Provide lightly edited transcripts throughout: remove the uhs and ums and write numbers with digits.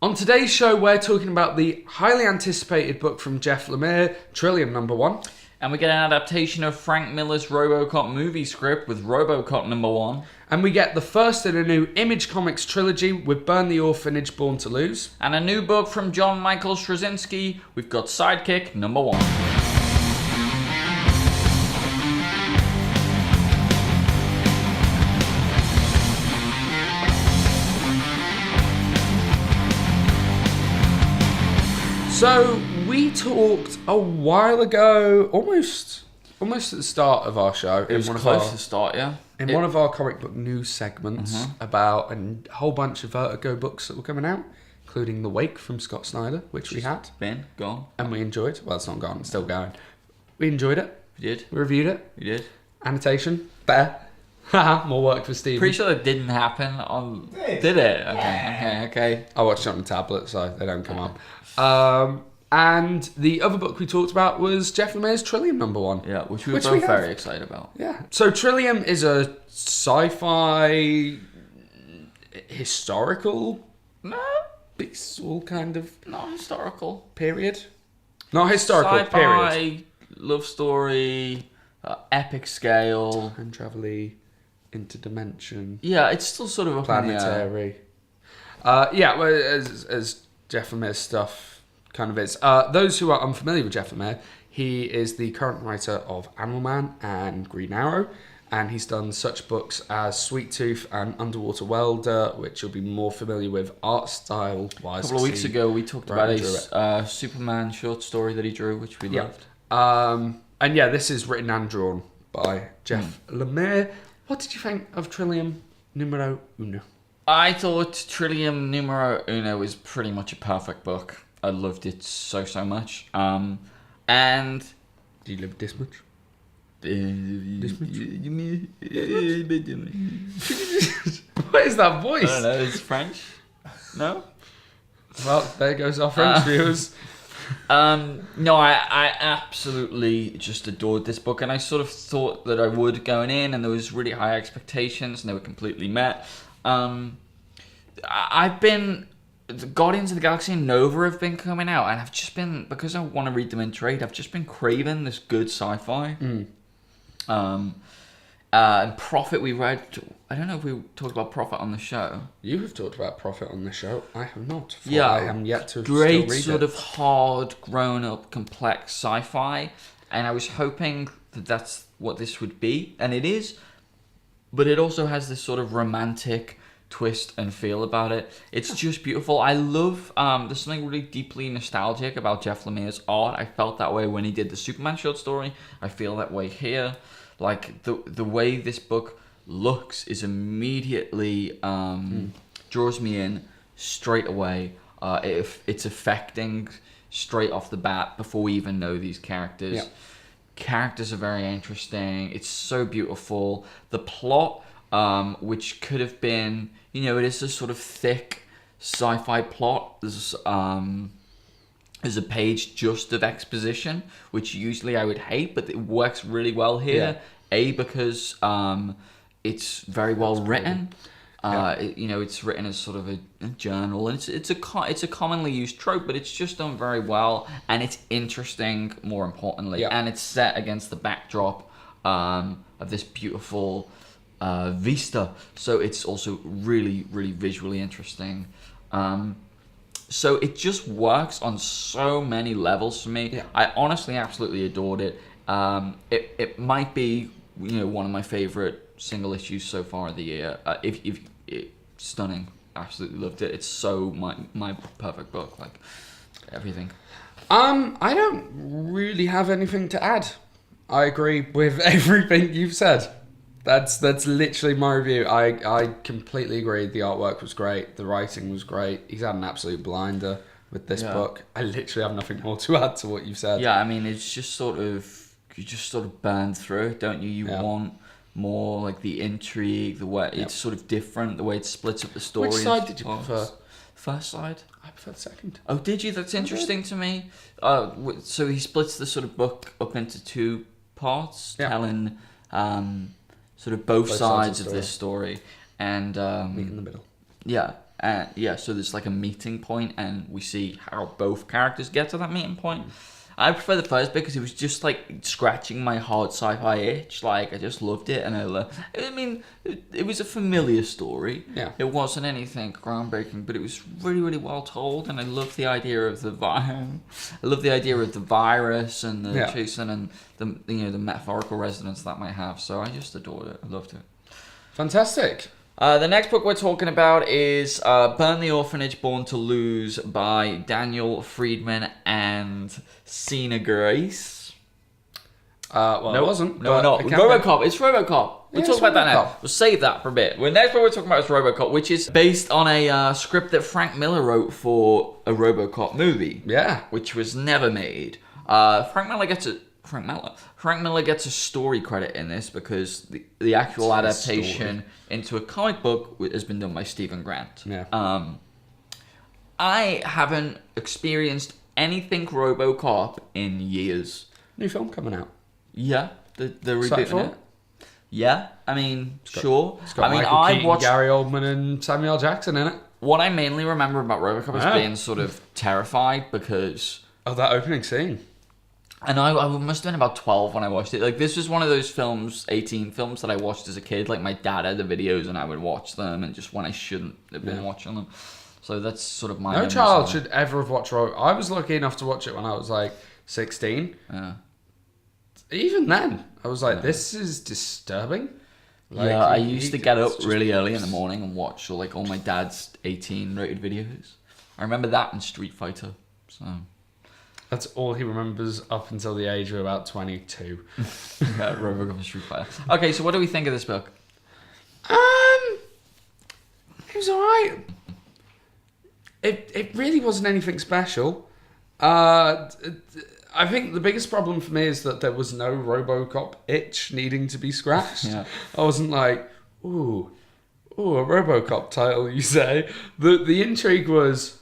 On today's show, we're talking about the highly anticipated book from Jeff Lemire, Trillium #1. And we get an adaptation of Frank Miller's Robocop movie script with Robocop #1. And we get the first in a new Image Comics trilogy with Burn the Orphanage, Born to Lose. And a new book from John Michael Straczynski. We've got Sidekick #1. So, we talked a while ago, almost at the start of our show. It was close to start, yeah. One of our comic book news segments about a whole bunch of Vertigo books that were coming out, including The Wake from Scott Snyder, which we had. Been, gone. And we enjoyed. Well, it's not gone, it's still going. We enjoyed it. We did. We reviewed it. We did. Annotation, better. Haha, more work for Steve. Pretty sure that didn't happen on... Did it? Okay. I watched it on the tablet, so they don't come up. And the other book we talked about was Jeff Lemire's Trillium #1. Yeah, which we were both very excited about. Yeah. So Trillium is a sci-fi historical piece, all kind of... Not historical. Period? Not historical, Sci-fi, period. love story, epic scale. Time travel-y, interdimension. Yeah, it's still sort of up planetary. Yeah, well, as Jeff Lemire's stuff kind of is. Those who are unfamiliar with Jeff Lemire, he is the current writer of Animal Man and Green Arrow, and he's done such books as Sweet Tooth and Underwater Welder, which you'll be more familiar with art style-wise. A couple of weeks ago, we talked about a Superman short story that he drew, which we loved. And yeah, this is written and drawn by Jeff Lemire. What did you think of Trillium #1? I thought Trillium #1 was pretty much a perfect book. I loved it so much. And do you love this much? What is that voice? I don't know, it's French. No? Well, there goes our French viewers. No, I absolutely just adored this book, and I sort of thought that I would going in, and there was really high expectations, and they were completely met. I've been... The Guardians of the Galaxy and Nova have been coming out, and I've just been, because I want to read them in trade, I've just been craving this good sci-fi. And Prophet we read, I don't know if we talked about Prophet on the show. You have talked about Prophet on the show. I have not. Yeah. I am yet to great still read sort it. of hard, grown-up, complex sci-fi, and I was hoping that that's what this would be, and it is, but it also has this sort of romantic twist and feel about it. It's just beautiful. I love there's something really deeply nostalgic about Jeff Lemire's art. I felt that way when he did the Superman short story. I feel that way here. Like the way this book looks is immediately draws me in straight away. It's affecting straight off the bat before we even know these characters. Yeah. Characters are very interesting. It's so beautiful. The plot, which could have been, it is a sort of thick sci-fi plot. There's a page just of exposition, which usually I would hate, but it works really well here. Yeah. Because it's very well written. It's written as sort of a journal, and it's a commonly used trope, but it's just done very well, and it's interesting, more importantly, and it's set against the backdrop of this beautiful vista, so it's also really, really visually interesting. So it just works on so many levels for me. I honestly absolutely adored it. It might be one of my favorite single issues so far of the year. Stunning, absolutely loved it. It's so my perfect book, like everything. I don't really have anything to add. I agree with everything you've said. That's literally my review. I completely agree. The artwork was great. The writing was great. He's had an absolute blinder with this book. I literally have nothing more to add to what you've said. Yeah, I mean, it's just sort of, you just sort of burn through it, don't you? You want more, like, the intrigue, the way it's sort of different, the way it splits up the story. Which side did you prefer? First side. I prefer the second. Oh, did you? That's interesting to me. So he splits the sort of book up into two parts, telling sort of both sides of this story, and meet in the middle. Yeah, So there's like a meeting point, and we see how both characters get to that meeting point. I prefer the first bit because it was just like scratching my hard sci-fi itch. Like, I just loved it, and it was a familiar story. Yeah. It wasn't anything groundbreaking, but it was really, really well told, and I love the idea of the virus and the chasing and the metaphorical resonance that might have. So I just adored it. I loved it. Fantastic. The next book we're talking about is Burn the Orphanage, Born to Lose by Daniel Friedman and Sina Grace. It wasn't. No, Robocop. It's Robocop. We'll talk about that now. We'll save that for a bit. The next book we're talking about is Robocop, which is based on a script that Frank Miller wrote for a Robocop movie. Yeah. Which was never made. Frank Miller gets a story credit in this because the actual adaptation into a comic book has been done by Stephen Grant. Yeah. I haven't experienced anything RoboCop in years. New film coming out. Yeah, they're rebooting it. Yeah, I mean, sure. It's got Michael Keaton, Gary Oldman, and Samuel L. Jackson in it. What I mainly remember about RoboCop is being sort of terrified because of that opening scene. And I must have been about 12 when I watched it. Like, this was one of those films, 18 films that I watched as a kid. Like, my dad had the videos and I would watch them, and just when I shouldn't have been watching them. So that's sort of my... No child should ever have watched Robocop. I was lucky enough to watch it when I was like 16. Yeah. Even then, I was like, this is disturbing. Like, I used to get up really early in the morning and watch all my dad's 18 rated videos. I remember that and Street Fighter. So... That's all he remembers up until the age of about 22. Yeah, Robocop and Street Fighter. Okay, so what do we think of this book? It was alright. It really wasn't anything special. I think the biggest problem for me is that there was no RoboCop itch needing to be scratched. Yeah. I wasn't like, ooh, a RoboCop title, you say. The intrigue was,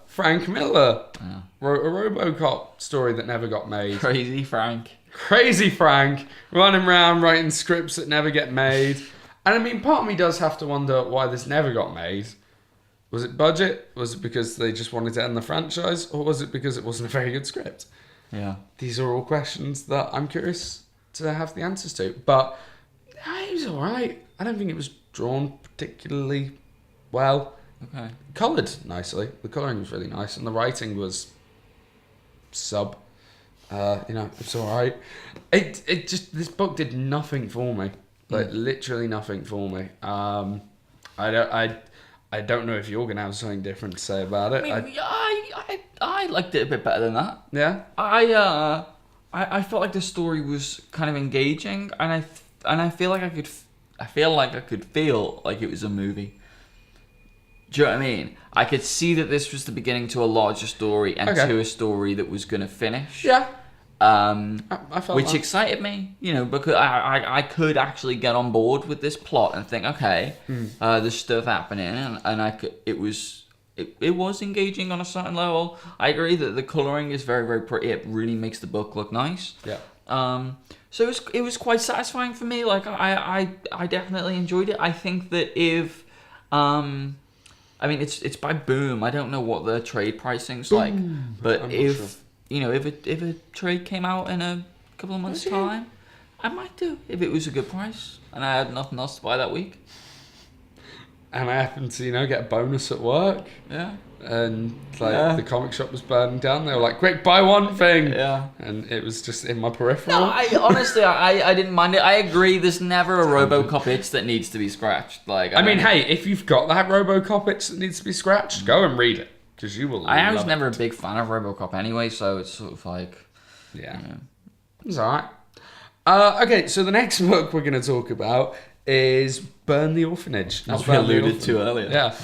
Frank Miller. Yeah. Wrote a RoboCop story that never got made. Crazy Frank running around writing scripts that never get made. And I mean, part of me does have to wonder why this never got made. Was it budget? Was it because they just wanted to end the franchise? Or was it because it wasn't a very good script? Yeah. These are all questions that I'm curious to have the answers to. But it was alright. I don't think it was drawn particularly well. Okay. Coloured nicely. The colouring was really nice. And the writing was... sub. It's alright. It just, this book did nothing for me. Like, literally nothing for me. I don't know if you're gonna have something different to say about it. I liked it a bit better than that. Yeah. I felt like the story was kind of engaging, and I feel like I could feel like it was a movie. Do you know what I mean? I could see that this was the beginning to a larger story and to a story that was going to finish. Yeah. I felt which excited me, because I could actually get on board with this plot and think, okay, there's stuff happening, and it was engaging on a certain level. I agree that the coloring is very, very pretty. It really makes the book look nice. Yeah. So it was quite satisfying for me. Like, I definitely enjoyed it. I think that if it's by Boom. I don't know what the trade pricing's like, but if a trade came out in a couple of months' time, I might do if it was a good price and I had nothing else to buy that week. And I happened to get a bonus at work. Yeah. And the comic shop was burning down. They were like, "Quick, buy one thing!" Yeah. And it was just in my peripheral. No, I didn't mind it. I agree. There's never a RoboCop itch that needs to be scratched. Like, I mean, hey, if you've got that RoboCop itch that needs to be scratched, go and read it because you will. I was never a big fan of RoboCop anyway, so it's sort of like, it's alright. Okay, so the next book we're going to talk about is Burn the Orphanage. As we alluded to earlier. Yeah.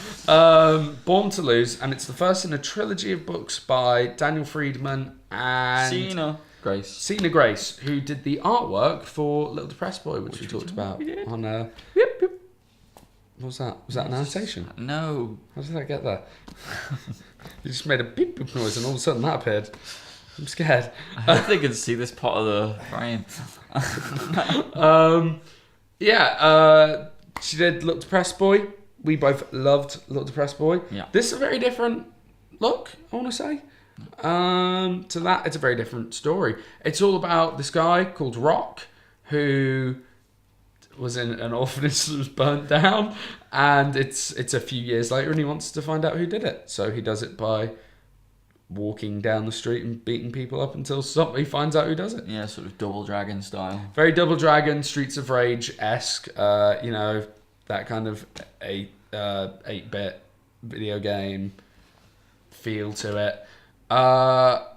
Born to Lose, and it's the first in a trilogy of books by Daniel Friedman and Sina Grace, who did the artwork for Little Depressed Boy, which we talked about on... What was that? Was that an annotation? No. How did I get there? You just made a beep boop noise and all of a sudden that appeared. I'm scared. I hope they can see this part of the frame. She did Look Depressed Boy, we both loved Little Depressed Boy. Yeah. This is a very different look, I want to say. To that, it's a very different story. It's all about this guy called Rock, who was in an orphanage that was burnt down, and it's a few years later, and he wants to find out who did it. So he does it by walking down the street and beating people up until somebody finds out who does it. Yeah, sort of Double Dragon style. Very Double Dragon, Streets of Rage-esque, that kind of 8-bit video game feel to it.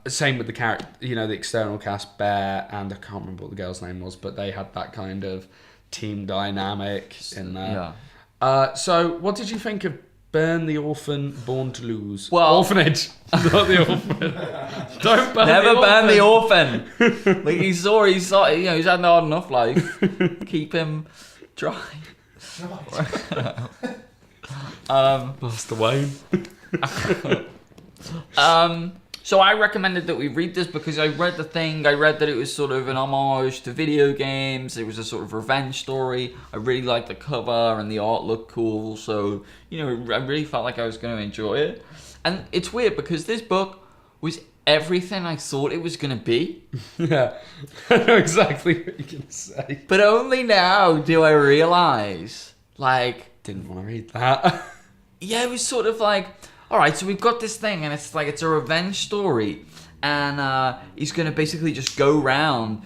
Same with the character, the external cast, Bear, and I can't remember what the girl's name was, but they had that kind of team dynamic in there. Yeah. So what did you think of Burn the Born to Lose? Well, Orphanage, not the orphan. Don't burn never the burn the orphan. Like he's had an hard enough life. Keep him dry. Master Wayne. So I recommended that we read this because I read the thing. I read that it was sort of an homage to video games. It was a sort of revenge story. I really liked the cover and the art looked cool. So, I really felt like I was going to enjoy it. And it's weird because this book was everything I thought it was going to be. Yeah, I know exactly what you're going to say. But only now do I realize, didn't want to read that. Yeah, it was sort of like, all right, so we've got this thing, and it's a revenge story, and he's gonna basically just go around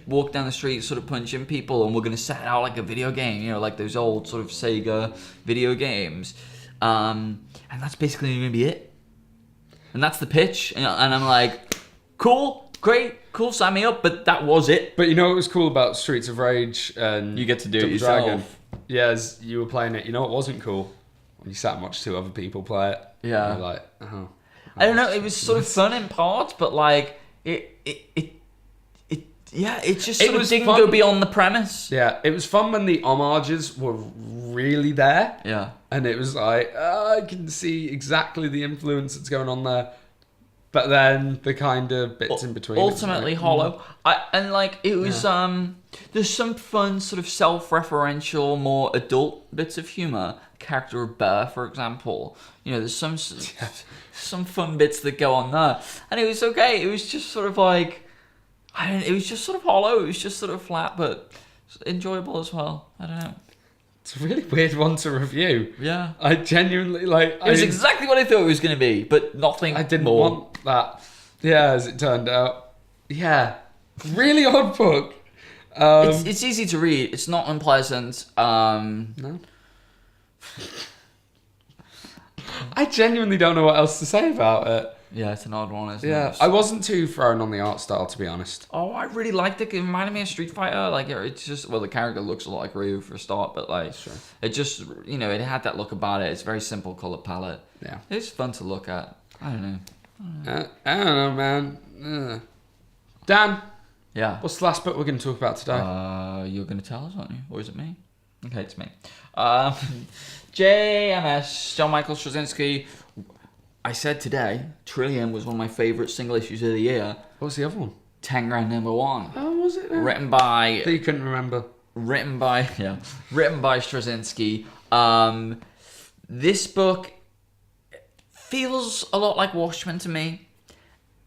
walk down the street, sort of punching people, and we're gonna set it out like a video game, like those old sort of Sega video games, and that's basically gonna be it, and that's the pitch, and I'm like, cool, great, cool, sign me up, but that was it. But you know what was cool about Streets of Rage and You get to do it Double yourself. Dragon? Yeah, as you were playing it, you know what wasn't cool? When you sat and watched two other people play it. Yeah. You're like, oh. I don't know. It was sort of fun in parts, but it just sort of didn't go beyond the premise. Yeah, it was fun when the homages were really there. Yeah. And it was like, I can see exactly the influence that's going on there. But then the kind of bits in between. Ultimately hollow. It was, there's some fun sort of self-referential, more adult bits of humour. Character of Bear, for example. There's some fun bits that go on there. And it was okay. It was just sort of like, it was just sort of hollow. It was just sort of flat, but enjoyable as well. I don't know. It's a really weird one to review. Yeah. I genuinely, It was exactly what I thought it was going to be, but nothing I didn't more. want that. Yeah, as it turned out. Yeah. Really odd book. It's easy to read. It's not unpleasant. No. I genuinely don't know what else to say about it. Yeah, it's an odd one, isn't it? Yeah, I wasn't too thrown on the art style, to be honest. Oh, I really liked it. It reminded me of Street Fighter. It's just, the character looks a lot like Ryu for a start, but it just, it had that look about it. It's a very simple color palette. Yeah. It's fun to look at. I don't know. I don't know, man. Dan, Yeah. what's the last book we're going to talk about today? You're going to tell us, aren't you? Or is it me? Okay, it's me. JMS, John Michael Straczynski. I said today, Trillium was one of my favourite single issues of the year. What was the other one? 10 Grand #1. Oh, was it? Written by... That you couldn't remember. Written by Straczynski. This book feels a lot like Watchmen to me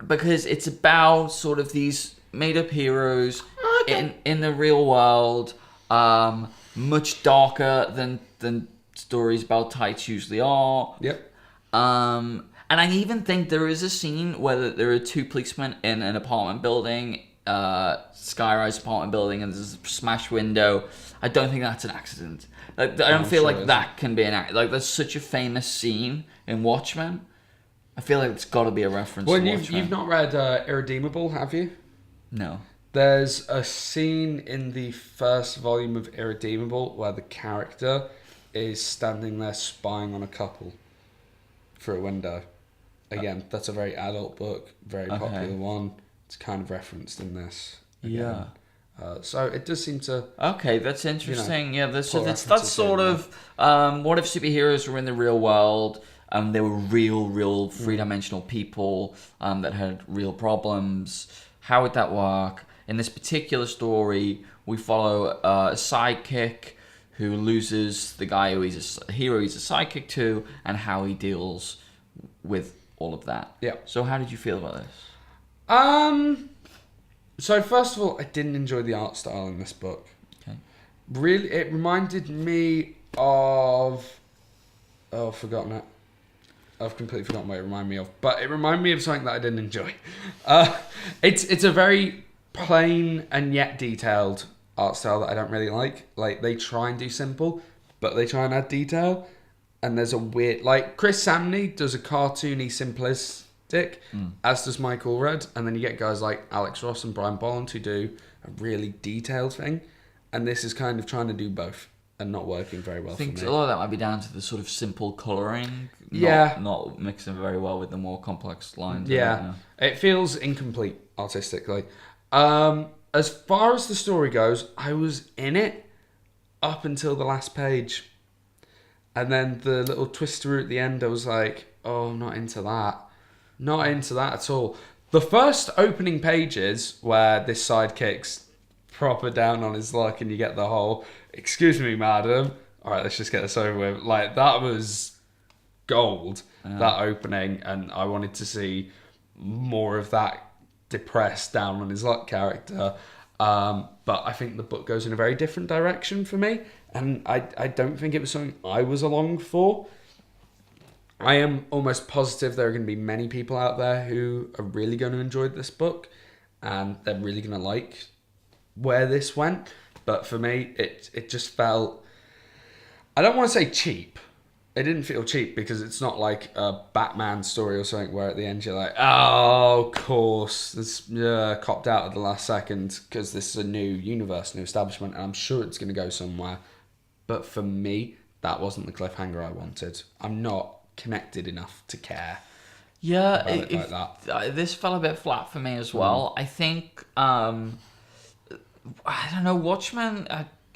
because it's about sort of these made-up heroes in the real world, much darker than stories about tights usually are. Yep. And I even think there is a scene where there are two policemen in an apartment building, skyrise apartment building, and there's a smashed window. I don't think that's an accident. I don't feel like that can be an accident. Like, there's such a famous scene in Watchmen. I feel like it's got to be a reference to Watchmen. You've not read Irredeemable, have you? No. There's a scene in the first volume of Irredeemable where the character is standing there spying on a couple through a window. Again, that's a very adult book, very popular one. It's kind of referenced in this. Again. Yeah. So it does seem to... Okay, that's interesting. That's sort of... what if superheroes were in the real world and they were real three-dimensional people that had real problems? How would that work? In this particular story, we follow a sidekick who loses the guy who he's a hero, he's a sidekick to, and how he deals with all of that. Yeah. So how did you feel about this? So first of all, I didn't enjoy the art style in this book. Okay. Really, it reminded me of... Oh, I've forgotten it. I've completely forgotten what it reminded me of. But it reminded me of something that I didn't enjoy. It's a very plain and yet detailed art style that I don't really like. Like, they try and do simple, but they try and add detail. And there's a weird... Like, Chris Samney does a cartoony, simplistic, as does Mike Allred. And then you get guys like Alex Ross and Brian Bolland who do a really detailed thing. And this is kind of trying to do both and not working very well I think for a me. lot of that might be down to the sort of simple colouring. Yeah. Not mixing very well with the more complex lines. Yeah. It feels incomplete artistically. As far as the story goes, I was in it up until the last page. And then the little twister at the end, I was like, oh, I'm not into that. Not into that at all. The first opening pages where this sidekick's proper down on his luck and you get the whole, excuse me, madam. All right, let's just get this over with. Like, that was gold, that opening. And I wanted to see more of that depressed, down on his luck character. But I think the book goes in a very different direction for me. And I don't think it was something I was along for. I am almost positive there are going to be many people out there who are really going to enjoy this book. And they're really going to like where this went. But for me, it just felt... I don't want to say cheap. It didn't feel cheap because it's not like a Batman story or something where at the end you're like, oh, of course, this copped out at the last second because this is a new universe, new establishment, and I'm sure it's going to go somewhere. But for me, that wasn't the cliffhanger I wanted. I'm not connected enough to care. Yeah, like that. This fell a bit flat for me as well. I think, I don't know, Watchmen,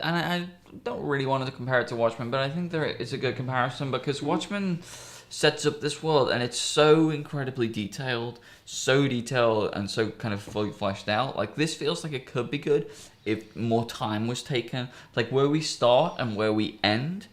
I don't really want to compare it to Watchmen, but I think there is a good comparison because Watchmen sets up this world and it's so incredibly detailed and so kind of fully fleshed out. Like, this feels like it could be good if more time was taken. Like, where we start and where we end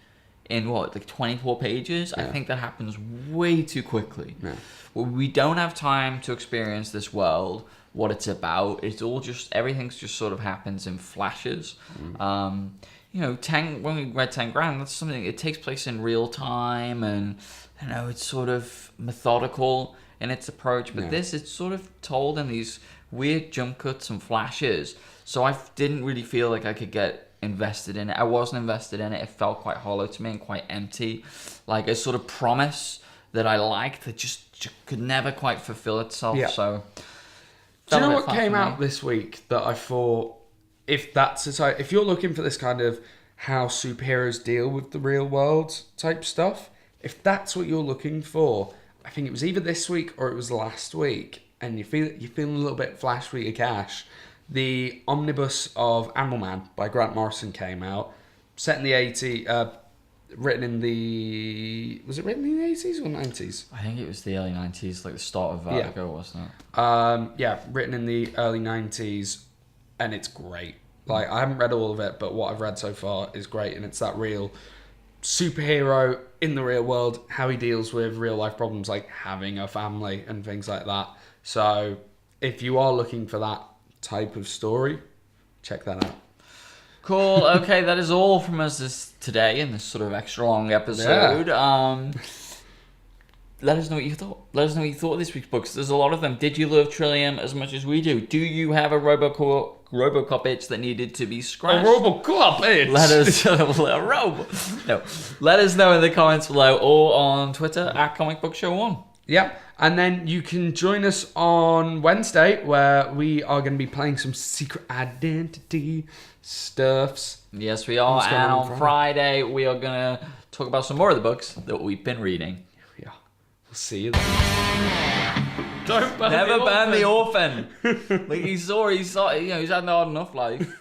in, like 24 pages, I think that happens way too quickly. Yeah. We don't have time to experience this world, what it's about. It's all just, everything's just sort of happens in flashes. You know, when we read 10 Grand, that's something, it takes place in real time and, you know, it's sort of methodical in its approach. But this, it's sort of told in these weird jump cuts and flashes. So I didn't really feel like I could get invested in it. I wasn't invested in it. It felt quite hollow to me and quite empty. Like a sort of promise that I liked that just could never quite fulfill itself. Yeah. So, do you know what came out this week that I thought, if you're looking for this kind of how superheroes deal with the real world type stuff, if that's what you're looking for, I think it was either this week or it was last week, and you're feeling a little bit flash for your cash. The omnibus of Animal Man by Grant Morrison came out, set in the 80s, written in the... Was it written in the 80s or 90s? I think it was the early 90s, like the start of Vertigo, wasn't it? Yeah, written in the early 90s, and it's great. Like, I haven't read all of it, but what I've read so far is great, and it's that real superhero in the real world, how he deals with real life problems like having a family and things like that. So, if you are looking for that type of story, check that out. Cool. Okay, that is all from us today in this sort of extra long episode. Yeah. Let us know what you thought. Let us know what you thought of this week's books. There's a lot of them. Did you love Trillium as much as we do? Do you have a Robocop itch that needed to be scratched? A Robocop itch? Let us Let us know in the comments below or on Twitter at Comic Book Show 1. Yep. And then you can join us on Wednesday where we are going to be playing some Secret Identity stuffs. Yes, we are. And on Friday, we are going to talk about some more of the books that we've been reading. Yeah. We'll see you then. Never burn the orphan. Like, he's had not enough life.